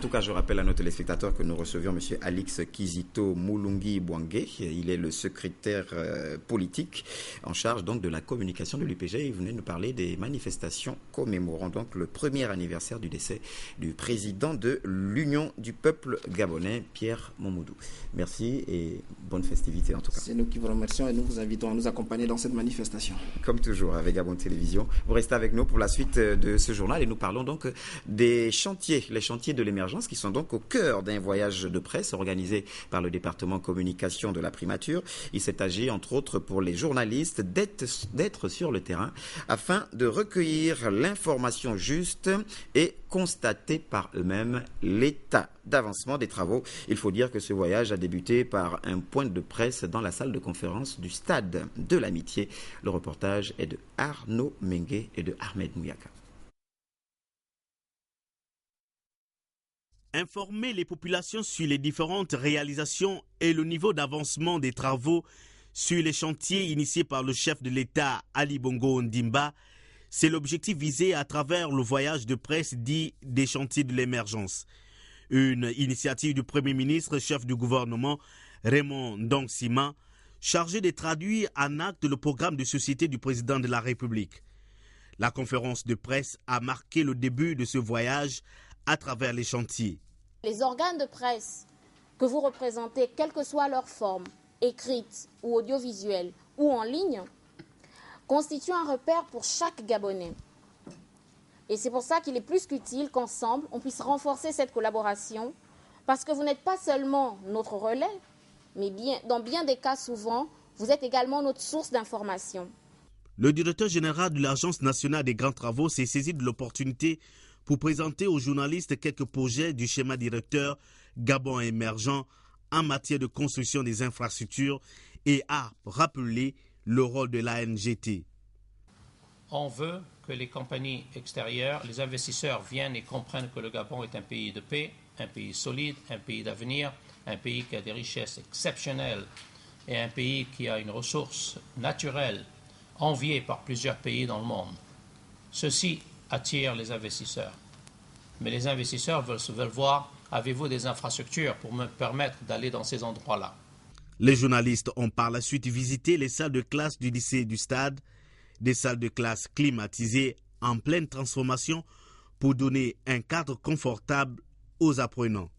tout cas, je rappelle à nos téléspectateurs que nous recevions M. Alix Kizito Mulungi Bouangé. Il est le secrétaire politique en charge donc de la communication de l'UPG. Il venait nous parler des manifestations commémorant donc le premier anniversaire du décès du président de l'Union du peuple gabonais, Pierre Momodou. Merci et bonne festivité en tout cas. C'est nous qui vous remercions et nous vous invitons à nous accompagner dans cette manifestation. Comme toujours avec Gabon Télévision, vous restez avec nous pour la suite de ce journal et nous parlons donc des chantiers, les chantiers de l'émergence qui sont donc au cœur d'un voyage de presse organisé par le département communication de la primature. Il s'est agi entre autres pour les journalistes d'être sur le terrain afin de recueillir l'information juste et constater par eux-mêmes l'état d'avancement des travaux. Il faut dire que ce voyage a débuté par un point de presse dans la salle de conférence du stade de l'Amitié. Le reportage est de Arnaud Mengue et de Ahmed Mouyaka. Informer les populations sur les différentes réalisations et le niveau d'avancement des travaux sur les chantiers initiés par le chef de l'État Ali Bongo Ondimba, c'est l'objectif visé à travers le voyage de presse dit des chantiers de l'émergence. Une initiative du Premier ministre, chef du gouvernement, Raymond Ndongsima, chargé de traduire en acte le programme de société du président de la République. La conférence de presse a marqué le début de ce voyage à travers les chantiers. Les organes de presse que vous représentez, quelle que soit leur forme, écrite ou audiovisuelle ou en ligne, constituent un repère pour chaque Gabonais. Et c'est pour ça qu'il est plus qu'utile qu'ensemble, on puisse renforcer cette collaboration, parce que vous n'êtes pas seulement notre relais, mais dans bien des cas souvent, vous êtes également notre source d'information. Le directeur général de l'Agence nationale des grands travaux s'est saisi de l'opportunité pour présenter aux journalistes quelques projets du schéma directeur Gabon émergent en matière de construction des infrastructures et a rappelé le rôle de l'ANGT. On veut que les compagnies extérieures, les investisseurs viennent et comprennent que le Gabon est un pays de paix, un pays solide, un pays d'avenir, un pays qui a des richesses exceptionnelles et un pays qui a une ressource naturelle enviée par plusieurs pays dans le monde. Ceci attire les investisseurs. Mais les investisseurs veulent voir, avez-vous des infrastructures pour me permettre d'aller dans ces endroits-là? Les journalistes ont par la suite visité les salles de classe du lycée du stade, des salles de classe climatisées en pleine transformation pour donner un cadre confortable aux apprenants.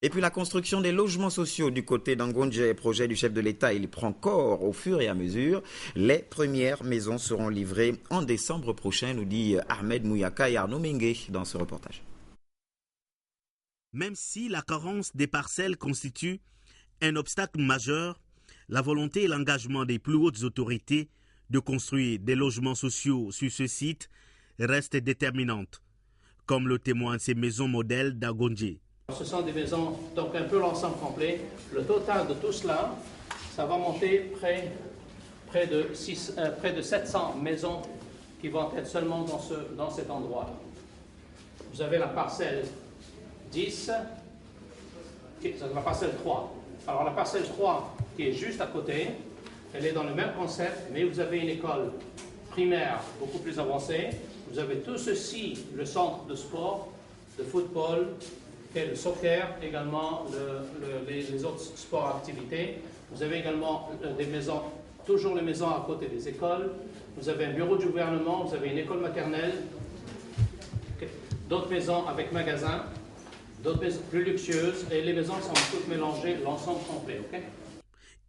Et puis la construction des logements sociaux du côté d'Angonje, projet du chef de l'État, il prend corps au fur et à mesure. Les premières maisons seront livrées en décembre prochain, nous dit Ahmed Mouyaka et Arnaud Mengue dans ce reportage. Même si la carence des parcelles constitue un obstacle majeur, la volonté et l'engagement des plus hautes autorités de construire des logements sociaux sur ce site restent déterminantes, comme le témoignent ces maisons modèles d'Angonje. Ce sont des maisons, donc un peu l'ensemble complet. Le total de tout cela, ça va monter près de 700 maisons qui vont être seulement dans cet endroit. Vous avez la parcelle 10, la parcelle 3. Alors la parcelle 3 qui est juste à côté, elle est dans le même concept, mais vous avez une école primaire beaucoup plus avancée. Vous avez tout ceci, le centre de sport, de football, et le soccer, également les autres sports activités. Vous avez également des maisons, toujours les maisons à côté des écoles. Vous avez un bureau du gouvernement, vous avez une école maternelle, d'autres maisons avec magasins, d'autres maisons plus luxueuses, et les maisons sont toutes mélangées, l'ensemble complet. Okay?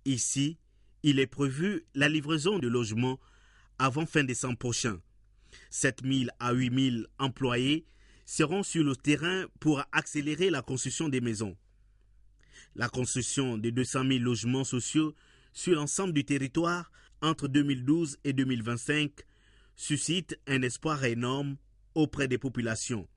Ici, il est prévu la livraison de logements avant fin décembre prochain. 7 000 à 8 000 employés seront sur le terrain pour accélérer la construction des maisons. La construction de 200 000 logements sociaux sur l'ensemble du territoire entre 2012 et 2025 suscite un espoir énorme auprès des populations.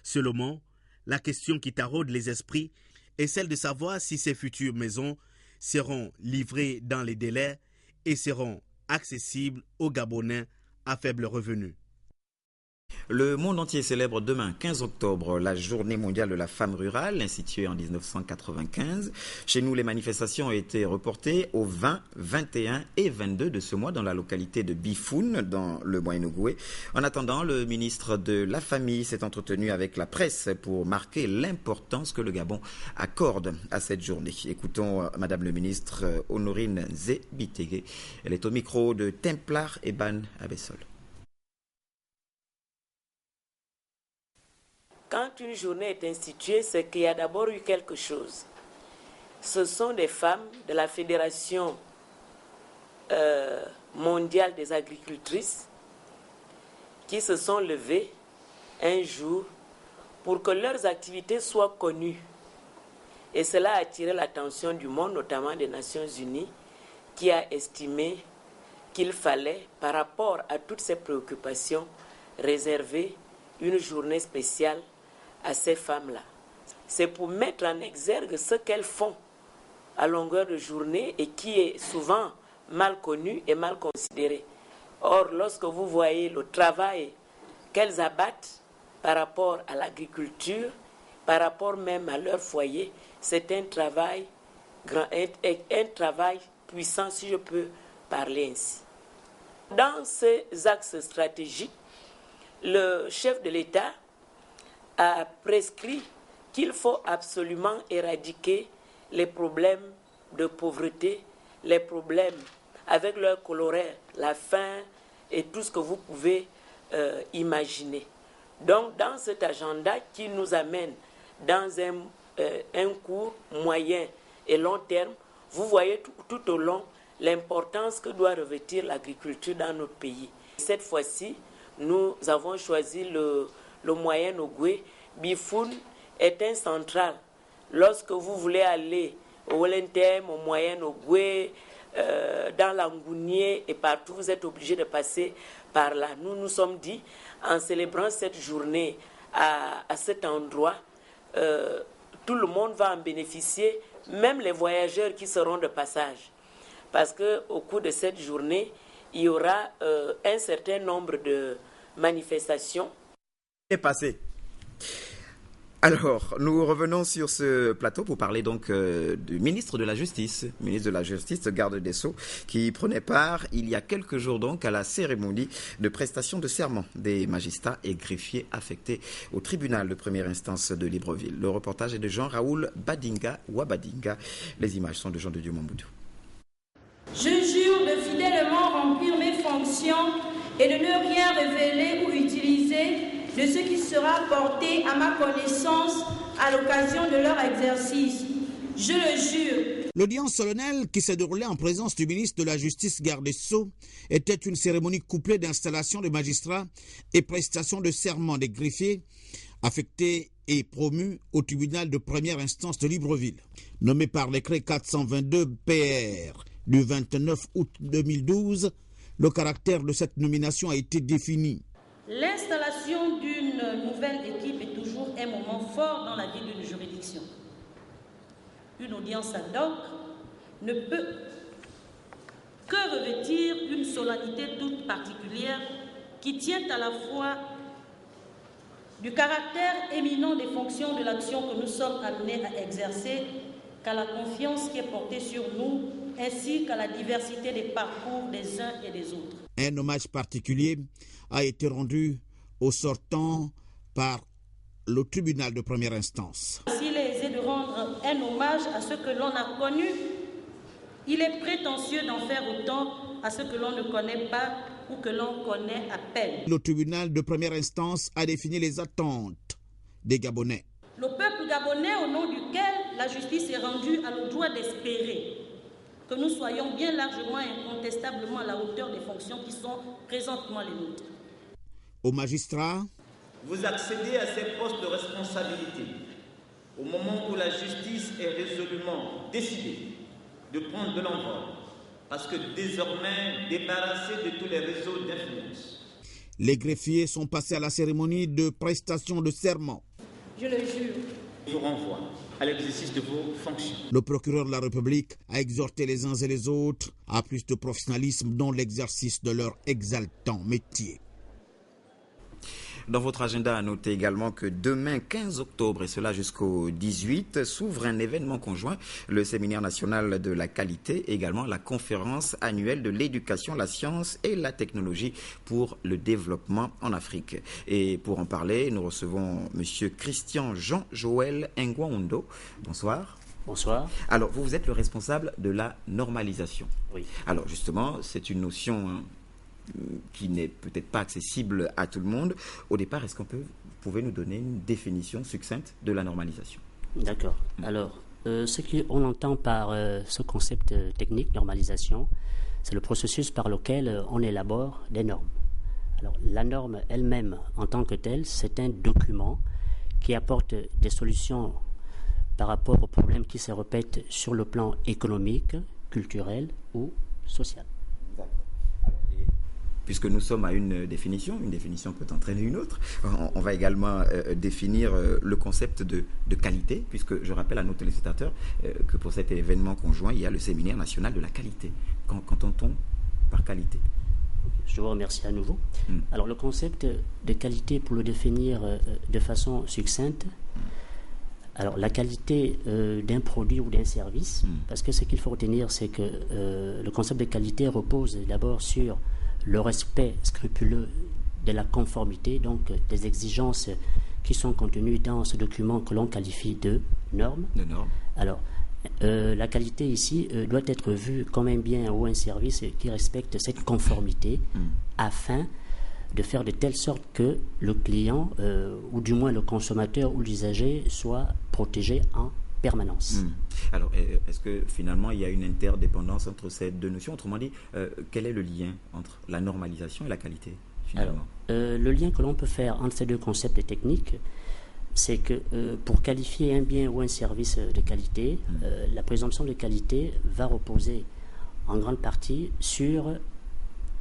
Seulement, la question qui taraude les esprits est celle de savoir si ces futures maisons seront livrées dans les délais et seront accessibles aux Gabonais à faible revenu. Le monde entier célèbre demain, 15 octobre, la journée mondiale de la femme rurale, instituée en 1995. Chez nous, les manifestations ont été reportées au 20, 21 et 22 de ce mois dans la localité de Bifoun, dans le Moyen-Ogooué. En attendant, le ministre de la Famille s'est entretenu avec la presse pour marquer l'importance que le Gabon accorde à cette journée. Écoutons Madame le ministre Honorine Zé-Bitégué. Elle est au micro de Templar Eban Abessol. Quand une journée est instituée, c'est qu'il y a d'abord eu quelque chose. Ce sont des femmes de la Fédération mondiale des agricultrices qui se sont levées un jour pour que leurs activités soient connues. Et cela a attiré l'attention du monde, notamment des Nations Unies, qui a estimé qu'il fallait, par rapport à toutes ces préoccupations, réserver une journée spéciale à ces femmes-là. C'est pour mettre en exergue ce qu'elles font à longueur de journée et qui est souvent mal connu et mal considéré. Or, lorsque vous voyez le travail qu'elles abattent par rapport à l'agriculture, par rapport même à leur foyer, c'est un travail puissant, si je peux parler ainsi. Dans ces axes stratégiques, le chef de l'État a prescrit qu'il faut absolument éradiquer les problèmes de pauvreté, les problèmes avec leur corollaire, la faim et tout ce que vous pouvez imaginer. Donc, dans cet agenda qui nous amène dans un court, moyen et long terme, vous voyez tout au long l'importance que doit revêtir l'agriculture dans notre pays. Cette fois-ci, nous avons choisi le Moyen-Ogooué. Bifoun est un central. Lorsque vous voulez aller au Welentem, au Moyen-Ogooué, dans l'Angounié et partout, vous êtes obligé de passer par là. Nous nous sommes dit, en célébrant cette journée à cet endroit, tout le monde va en bénéficier, même les voyageurs qui seront de passage. Parce qu'au cours de cette journée, il y aura un certain nombre de manifestations. Est passé. Alors, nous revenons sur ce plateau pour parler donc du ministre de la Justice, garde des Sceaux, qui prenait part il y a quelques jours donc à la cérémonie de prestation de serment des magistrats et greffiers affectés au tribunal de première instance de Libreville. Le reportage est de Jean-Raoul Wabadinga. Les images sont de Jean de Dieu Mamboudou. Je jure de fidèlement remplir mes fonctions et de ne rien révéler ou utiliser de ce qui sera porté à ma connaissance à l'occasion de leur exercice. Je le jure. L'audience solennelle qui s'est déroulée en présence du ministre de la Justice, garde des Sceaux, était une cérémonie couplée d'installation des magistrats et prestation de serment des greffiers affectés et promus au tribunal de première instance de Libreville. Nommé par décret 422 PR du 29 août 2012, le caractère de cette nomination a été défini. L'installation d'une nouvelle équipe est toujours un moment fort dans la vie d'une juridiction. Une audience ad hoc ne peut que revêtir une solennité toute particulière qui tient à la fois du caractère éminent des fonctions de l'action que nous sommes amenés à exercer qu'à la confiance qui est portée sur nous ainsi qu'à la diversité des parcours des uns et des autres. Un hommage particulier a été rendu au sortant par le tribunal de première instance. S'il est aisé de rendre un hommage à ce que l'on a connu, il est prétentieux d'en faire autant à ce que l'on ne connaît pas ou que l'on connaît à peine. Le tribunal de première instance a défini les attentes des Gabonais. Le peuple gabonais, au nom duquel la justice est rendue, a le droit d'espérer que nous soyons bien largement et incontestablement à la hauteur des fonctions qui sont présentement les nôtres. Aux magistrats, vous accédez à ces postes de responsabilité au moment où la justice est résolument décidée de prendre de l'envol, parce que désormais débarrassée de tous les réseaux d'influence. Les greffiers sont passés à la cérémonie de prestation de serment. Je le jure. Je vous renvoie à l'exercice de vos fonctions. Le procureur de la République a exhorté les uns et les autres à plus de professionnalisme dans l'exercice de leur exaltant métier. Dans votre agenda, notez également que demain, 15 octobre, et cela jusqu'au 18, s'ouvre un événement conjoint, le Séminaire national de la qualité, et également la conférence annuelle de l'éducation, la science et la technologie pour le développement en Afrique. Et pour en parler, nous recevons M. Christian Jean-Joël Ngwaondo. Bonsoir. Bonsoir. Alors, vous êtes le responsable de la normalisation. Oui. Alors, justement, c'est une notion qui n'est peut-être pas accessible à tout le monde. Au départ, est-ce que vous pouvez nous donner une définition succincte de la normalisation? D'accord. Alors, ce qu'on entend par ce concept technique, normalisation, c'est le processus par lequel on élabore des normes. Alors, la norme elle-même, en tant que telle, c'est un document qui apporte des solutions par rapport aux problèmes qui se répètent sur le plan économique, culturel ou social. Puisque nous sommes à une définition peut entraîner une autre. On va également définir le concept de qualité, puisque je rappelle à nos téléspectateurs que pour cet événement conjoint, il y a le Séminaire national de la qualité. Qu'entend-on par qualité? Je vous remercie à nouveau. Alors, le concept de qualité, pour le définir de façon succincte, alors, la qualité d'un produit ou d'un service, parce que ce qu'il faut retenir, c'est que le concept de qualité repose d'abord sur le respect scrupuleux de la conformité, donc des exigences qui sont contenues dans ce document que l'on qualifie de normes. Alors, la qualité ici doit être vue comme un bien ou un service qui respecte cette conformité afin de faire de telle sorte que le client, ou du moins le consommateur ou l'usager, soit protégé en permanence. Alors, est-ce que finalement il y a une interdépendance entre ces deux notions? Autrement dit, quel est le lien entre la normalisation et la qualité finalement? Alors, le lien que l'on peut faire entre ces deux concepts techniques, c'est que pour qualifier un bien ou un service de qualité, la présomption de qualité va reposer en grande partie sur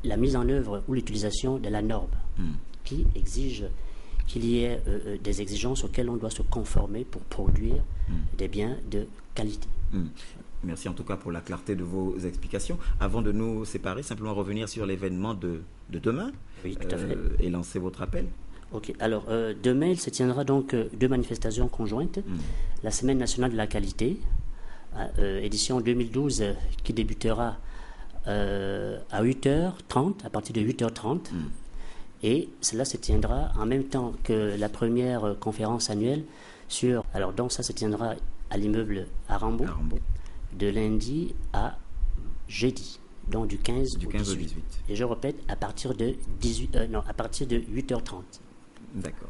la mise en œuvre ou l'utilisation de la norme qui exige qu'il y ait des exigences auxquelles on doit se conformer pour produire des biens de qualité. Merci en tout cas pour la clarté de vos explications. Avant de nous séparer, simplement revenir sur l'événement de demain. Oui, tout à fait. Et lancer votre appel. Ok, alors demain, il se tiendra donc deux manifestations conjointes. La Semaine nationale de la qualité, édition 2012, qui débutera à 8h30, à partir de 8h30. Et cela se tiendra en même temps que la première conférence annuelle sur... Alors, donc ça se tiendra à l'immeuble à Rambo, de lundi à jeudi, donc du 15 au 18. Et je répète, à partir de 8h30. D'accord.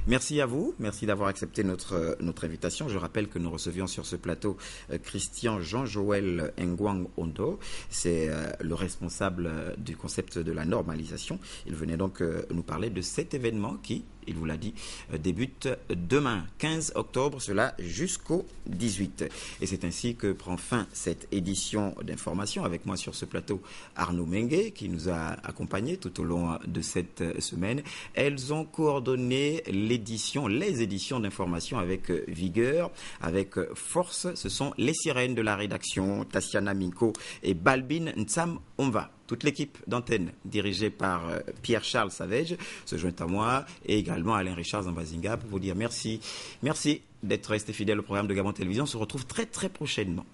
Merci à vous, merci d'avoir accepté notre invitation. Je rappelle que nous recevions sur ce plateau Christian Jean-Joël Ngwaondo, c'est le responsable du concept de la normalisation. Il venait donc nous parler de cet événement qui, il vous l'a dit, débute demain, 15 octobre, cela jusqu'au 18. Et c'est ainsi que prend fin cette édition d'information. Avec moi sur ce plateau, Arnaud Mengue, qui nous a accompagnés tout au long de cette semaine. Elles ont coordonné les éditions d'information avec vigueur, avec force. Ce sont les sirènes de la rédaction, Tassiana Minko et Balbin Ntsam Omva. Toute l'équipe d'antenne dirigée par Pierre-Charles Savage se joint à moi et également Alain Richard Zambazinga pour vous dire merci. Merci d'être resté fidèle au programme de Gabon Télévision. On se retrouve très très prochainement.